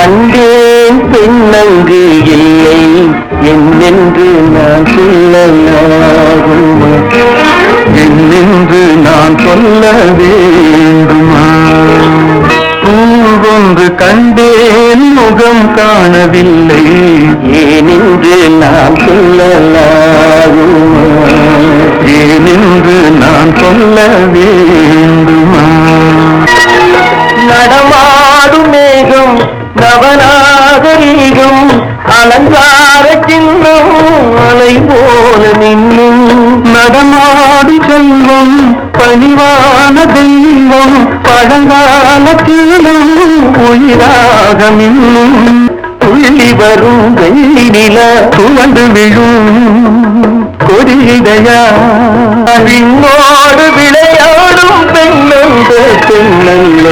கண்டேன் பெண்ணங்கு இல்லை என்னென்று நான் சொல்லலாகுமா, என்னென்று நான் சொல்ல வேண்டுமா? பூவொன்று கண்டேன் முகம் காணவில்லை ஏனென்று நான் சொல்லலாகுமா, ஏனென்று நான் சொல்ல வேண்டுமா? நடமாடும் மேகம் நவநாகரீகம் அலங்கார சின்னம் அலை போல நின்னும், நடமாடி செல்வம் பணிவான தெய்வம் பழங்கால கீழும் உயிராக மின்னும், துள்ளி வரும் வெள்ளி நில துவண்டு விழும் கொடியையா விண்ணோடு விளையாடும் பெண்ணந்த பெண்ணல்ல